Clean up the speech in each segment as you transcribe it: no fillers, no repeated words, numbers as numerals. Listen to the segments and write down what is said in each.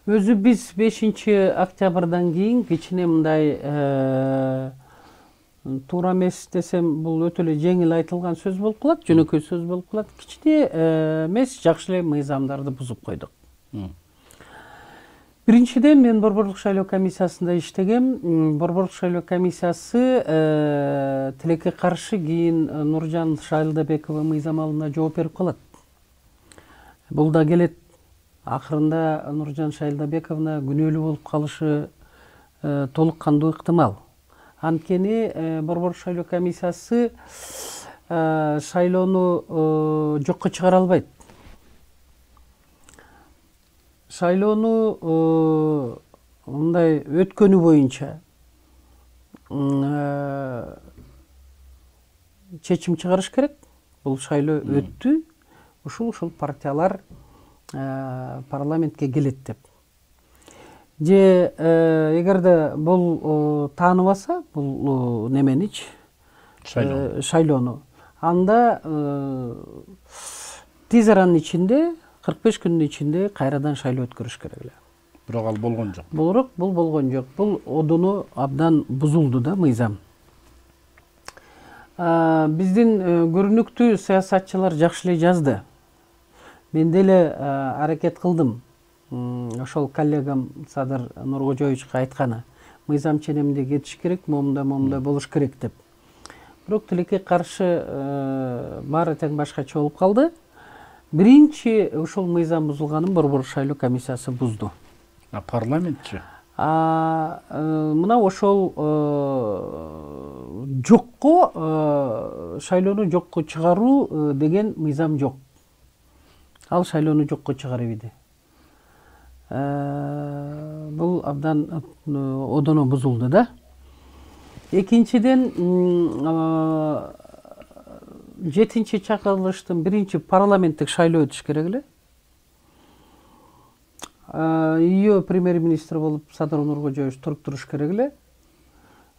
Өзү биз 5-октябрдан кийин кичине мындай туура эмес десем, бул өтө эле жеңил айтылган сөз болуп калат, жөнөкөй сөз болуп калат. Кичине эмес, жакшы эле мыйзамдарды бузуп койдук. Биринчиден, мен Борборлук шайлоо комиссиясында иштегем. Борборлук шайлоо комиссиясы тилекке каршы кийин Нуржан Шайлдабекова мыйзамалына жооп берип калат. Бул да келет. Акырында Нуржан Шайлдабековна күнөөлүү болуп калышы толук кандуу ыктымал. Анткени Борборлук шайлоо комиссиясы шайлоону жокко чыгара албайт. Шайлоону мындай өткөнү боюнча чечим чыгарыш керек. Бул шайлоо өттү. Ушул партиялар парламентке келет деп. Же эгерде бул тааныбаса, бул неменич, шайлоону, анда тез аранын ичинде, 45 күндүн ичинде кайрадан шайлоо өткөрүш керек эле. Бирок ал болгон жок. Бул болгон жок. Бул одуну абдан бузулду да мыйзам. Биздин көрүнүктүү саясатчылар жакшы эле жазды. Мен деле аракет кылдым. Ошол коллегам Садыр Нуркожоевичке айтканы. Мыйзам ченеминде кетиш керек, момундай болуш керек деп. Бирок тилекке каршы баары тең башкача болуп калды. Биринчи ушул мыйзам бузулганын Борборлук шайлоо комиссиясы бузду. Парламентчи? Мына ошол жокко шайлоону жокко чыгаруу деген мыйзам жок. Ал шайлоону жокко чыгарып иди. Бул абдан одоно бузулду да. Экинчиден, 7-чи чакырылыштын биринчи парламенттик шайлоо өтүш керек эле. Ийо премьер-министр болуп Садыр Нуркожоевич туруп туруш керек эле.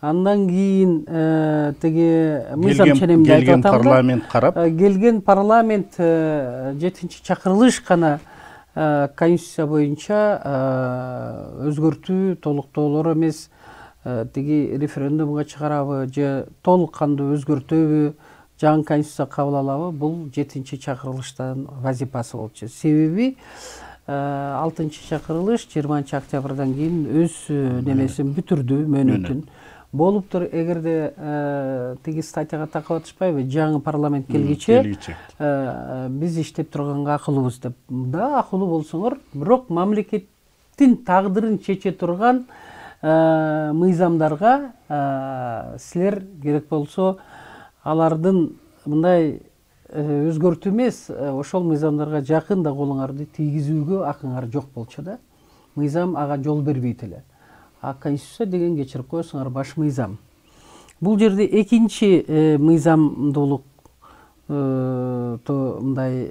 Андан кийин теги мыйзам ченеминде айтып атам да. Келген парламент карап. Келген парламент 7-чи чакырылыш гана конституция боюнча өзгөртүү, толуктоолор эмес, теги референдумга чыгарабы же толук кандуу өзгөртөбү, жаңы конституция кабыл алабы, бул 7-чи чакырылыштын вазипасы болуп чыгат. Себеби 6-чы чакырылыш 20-октябрдан кийин өз немесин бүтүрдү, мөөнөтүн. Болуптур, эгерде теги статьяга такап атышпайбы, жаңы парламент келгиче биз иштеп турганга акылыбыз деп. Да, акылуу болсоңор, бирок мамлекеттин тагдырын чече турган мыйзамдарга силер керек болсо алардын мындай өзгөртүү эмес, ошол мыйзамдарга жакын да колуңарды тийгизүүгө акыңар жок болчу да. Мыйзам ага жол бербейт эле. А конституция деген кечирип коесуңар баш мыйзам. Бул жерде экинчи мыйзамдуулук мындай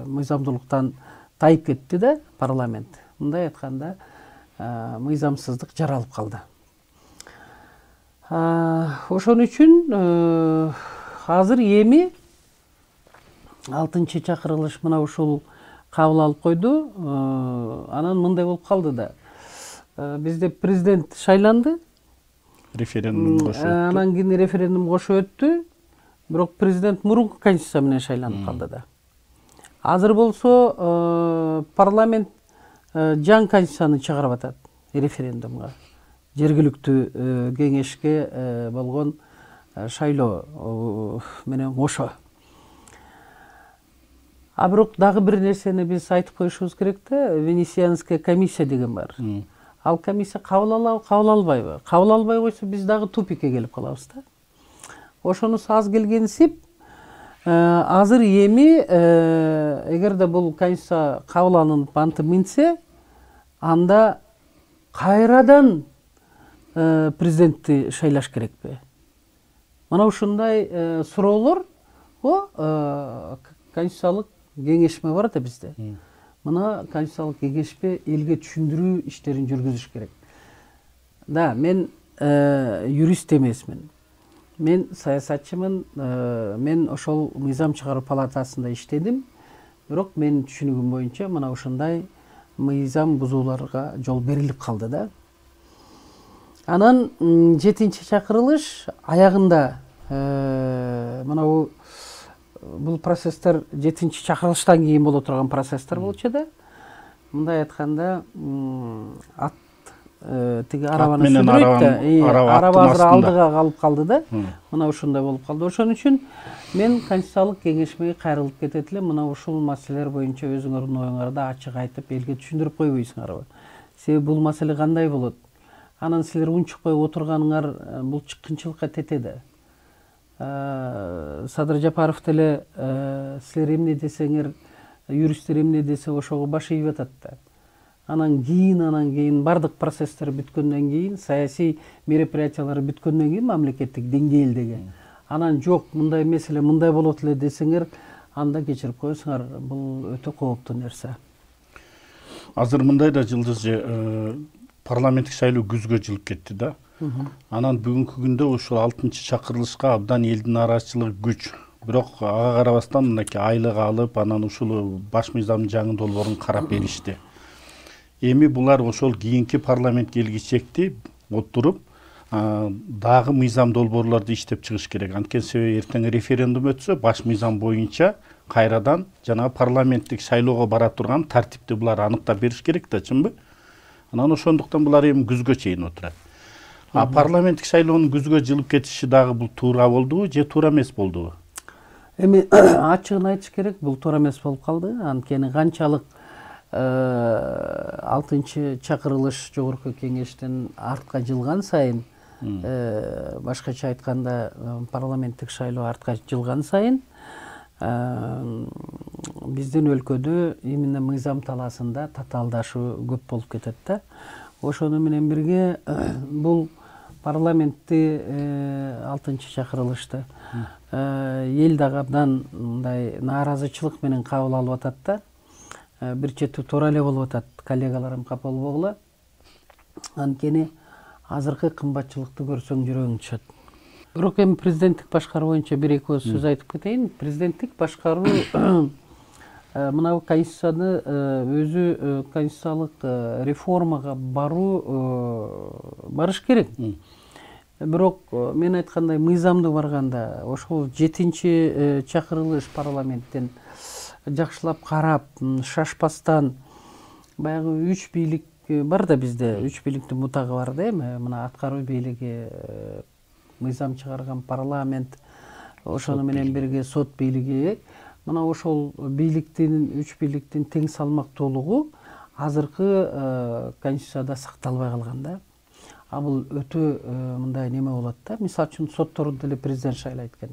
мыйзамдуулуктан тайып кетти да парламент. Мындай айтканда мыйзамсыздык жаралып калды. Ошон үчүн азыр эми 6-чы чакырылыш мына ушул кабыл алып койду. Анан мындай болуп калды да. Бизде президент шайланды. Референдум кошо өттү. Анан кийин референдум кошо өттү. Бирок президент мурунку конституция менен шайланып калды да. Азыр болсо парламент жаңы конституцияны чыгарып атат референдумга. Жергиликтүү кеңешке болгон шайлоо менен кошо. А бирок дагы бир нерсени биз айтып коюшубуз керек да, Венецианская комиссия деген бар. Ал комиссия кабыл алабы, кабыл албайбы? Кабыл албай койсо биз дагы тупикке келип калабыз да. Ошонусу аз келгенсип, азыр эми эгерде бул конституция кабыл алынып антып минсе, анда кайрадан президентти шайлаш керекпи? Мына ушундай суроолор конституциялык кеңешме бар да бизде. Мына конституциялык кеңешме элге түшүндүрүү иштерин жүргүзүш керек. Да, мен юрист эмесмин. Мен саясатчымын. Мен ошол мыйзам чыгаруу палатасында иштедим. Бирок менин түшүнүгүм боюнча мына ушундай мыйзам бузууларга жол берилип калды да. Анан 7-чи чакырылыш аягында мына бул процесстер 7-чи чакырылыштан кийин боло турган процесстер болчу да. Мындай айтканда ат тиги арабаны сүрөйт да, араба азыр алдыга калып калды да. Мына ушундай болуп калды. Ошон үчүн мен Конституциялык кеңешмеге кайрылып кетет элем. Мына ушул маселелер боюнча өзүңөрдүн оюңарды ачык айтып, элге түшүндүрүп койбойсуңарбы? Себеби бул маселе кандай болот? Анан силер унчукпай отурганыңар бул чыккынчылыкка тетеди. Садыр Жапаров деле силер эмне десеңер, юристтер эмне десе ошого баш ийип атат да. Анан кийин бардык процесстер бүткөндөн кийин, саясий мероприятиялар бүткөндөн кийин мамлекеттик деңгээлдеги анан жок, мындай меселе мындай болот эле десеңер, анда кечирип коесуңар, бул өтө кооптуу нерсе. Азыр мындай да Жылдыз парламенттик шайлоо күзгө жылып кетти да. Анан бүгүнкү күндө ушул 6-чы чакырылышка абдан элдин нааразычылыгы күч. Бирок ага карабастан мынакей айлык алып, анан ушул баш мыйзамдын жаңы долбоорун карап беришти. Эми булар ошол кийинки парламент келгичекти отуруп, дагы мыйзам долбоорлорду иштеп чыгыш керек. Анткени себеби эртең референдум өтсө, баш мыйзам боюнча кайрадан жанагы парламенттик шайлоого бара турган тартипти булар аныктап бериш керек да, чынбы? Анан ошондуктан булар эми күзгө чейин отурат. Парламенттик шайлоонун күзгө жылып кетиши дагы бул туура болдубу же туура эмес болдубу? Эми ачыгын айтыш керек, бул туура эмес болуп калды. Анткени канчалык 6-чы чакырылыш жогорку кеңештен артка жылган сайын, башкача айтканда парламенттик шайлоо артка жылган сайын, биздин өлкөдө именно мыйзам талаасында татаалдашуу көп болуп кетет да. Ошону менен бирге бул парламентти 6-чы чакырылышты эл дагы абдан мындай нааразычылык менен кабыл алып атат да. Бир чети туура эле болуп атат, коллегаларым капа болбогула. Анткени азыркы кымбатчылыкты көрсөң жүрөгүң түшөт. Бирок эми президенттик башкаруу боюнча бир-эки сөз айтып кетейин. Президенттик башкаруу мына конституцияны өзү конституциялык реформага барыш керек. Бирок мен айткандай мыйзамды барганда ошол 7-чи чакырылыш парламенттен жакшылап карап, шашпастан баягы 3 бийлик бар да бизде, 3 бийликтин мутагы бар да эми. Мына аткаруу бийлиги, мыйзам чыгарган парламент, ошону менен бирге сот бийлиги. Мына ошол бийликтин, 3 бийликтин тең салмактуулугу азыркы конституцияда сакталбай калган да. А бул өтө мындай неме болот да. Мисалы үчүн сотторду деле президент шайлайт экен.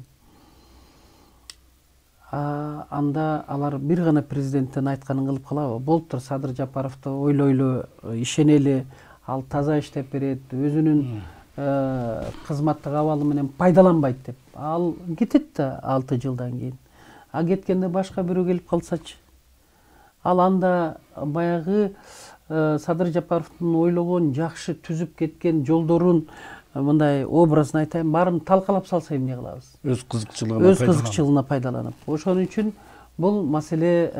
Анда алар бир гана президенттин айтканын кылып калабы? Болуптур, Садыр Жапаровду ойлойлу, ишенели, ал таза иштеп берет, өзүнүн кызматтык абалы менен пайдаланбайт деп. Ал кетет да 6 жылдан кийин. А кеткенде башка бирөө келип калсачы? Ал анда баягы Садыр Жапаровдун ойлогон, жакшы түзүп кеткен жолдорун, мындай образын айтайын, баарын талкалап салса эмне кылабыз? Өз кызыкчылыгына пайдаланып. Ошон үчүн бул маселе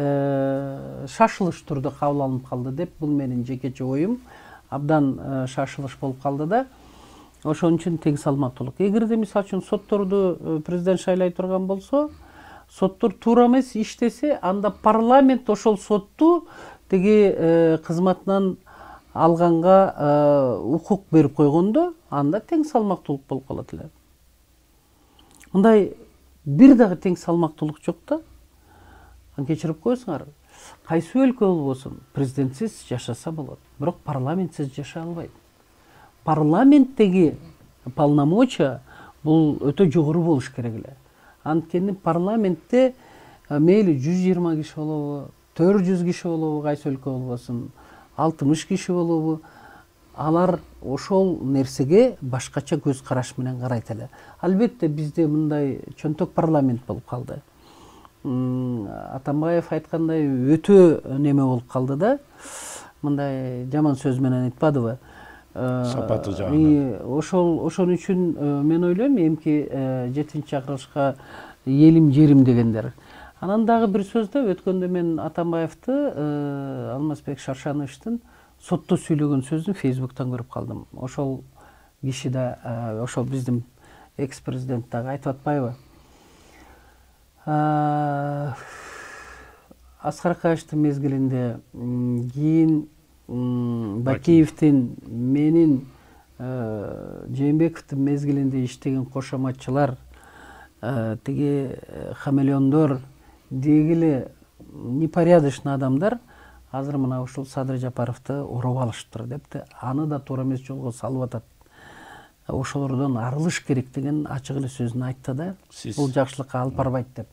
шашылыш түрдө кабыл алынып калды деп, бул менин жекече оюм. Абдан шашылыш болуп калды да. Ошон үчүн тең салмактуулук. Эгерде мисалы үчүн сотторду президент шайлай турган болсо, соттор туура эмес иштесе, анда парламент ошол сотту тиги кызматынан алганга укук берип койгондо, анда тең салмактуулук болуп калат эле. Мындай бир дагы тең салмактуулук жок да. Кечирип коесуңар. Кайсы өлкө болбосун, президентсиз жашаса болот, бирок парламентсиз жашай албайт. Парламенттеги полномочия бул өтө жогору болуш керек эле. Анткени парламентте мейли 120 киши болобу, 400 киши болобу, кайсы өлкө болбосун, 60 киши болобу, алар ошол нерсеге башкача көз караш менен карайт эле. Албетте бизде мындай чөнтөк парламент болуп калды. Атамбаев айткандай өтө неме болуп калды да. Мындай жаман сөз менен айтпадыбы? Сапаты жагынан. Ошон үчүн мен ойлойм, эмки 7-чи чакырылышка элим жерим дегендер. Анан дагы бир сөздө өткөндө мен Атамбаевди Алмазбек Шаршановичтин сотто сүйлөгөн сөзүн Facebook'тан көрүп калдым. Ошол киши да ошол биздин экс президент дагы айтып атпайбы? Аскар Акаевичтин мезгилинде кийин Бакиевдин менин Жээнбековдун мезгилинде иштеген кошоматчылар тиги хамелеондор дегиле непорядочный адамдар азыр мына ушул Садыр Жапаровду уруп алыштыр депти. Аны да туура эмес жолго салып атат. Ошолордон арылыш керек деген ачык эле сөзүн айтты да. Бул жакшылыкка алып барбайт деп.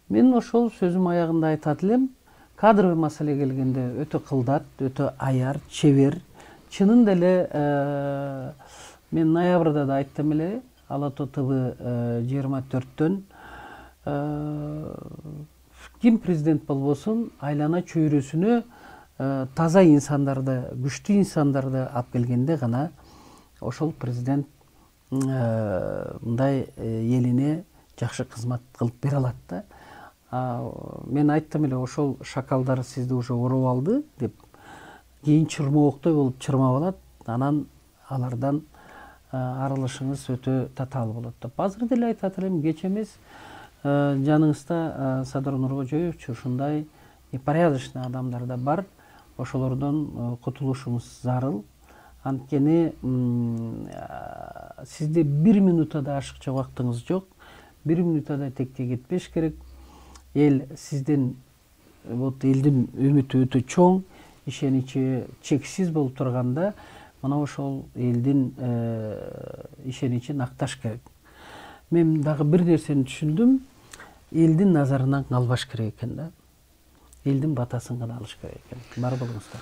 Мен ошол сөзүм аягында айтат элем. Кадровый маселе келгенде өтө кылдат, өтө аяр, чебер. Чынында эле мен ноябрда да айттым эле, Ала Тоо ТВ 24-төн ким президент болбосун айлана чөйрөсүнө таза инсандарды, күчтүү инсандарды алып келгенде гана ошол президент мындай элине жакшы кызмат кылып бере алат да. Мен айттым эле, ошол шакалдар сизди уже уруп алды деп, кийин чырмооктой болуп чырмап алат, анан алардан арылышыңыз өтө татаал болот деп. Азыр деле айтат элем, кеч эмес жаныңызда Садыр Нуркожоевич ушундай непорядочный адамдар да бар, ошолордон кутулушуңуз зарыл. Анткени сизде 1 минута да ашыкча убактыңыз жок, 1 минута да текке кетпеш керек. Эл сизден, вот элдин үмүтү өтө чоң, ишеничи чексиз болуп турганда, мына ошол элдин ишеничин акташ керек. Мен дагы бир нерсени түшүндүм, элдин назарынан калбаш керек экен да. Элдин батасын гана алыш керек экен. Бар болуңуздар.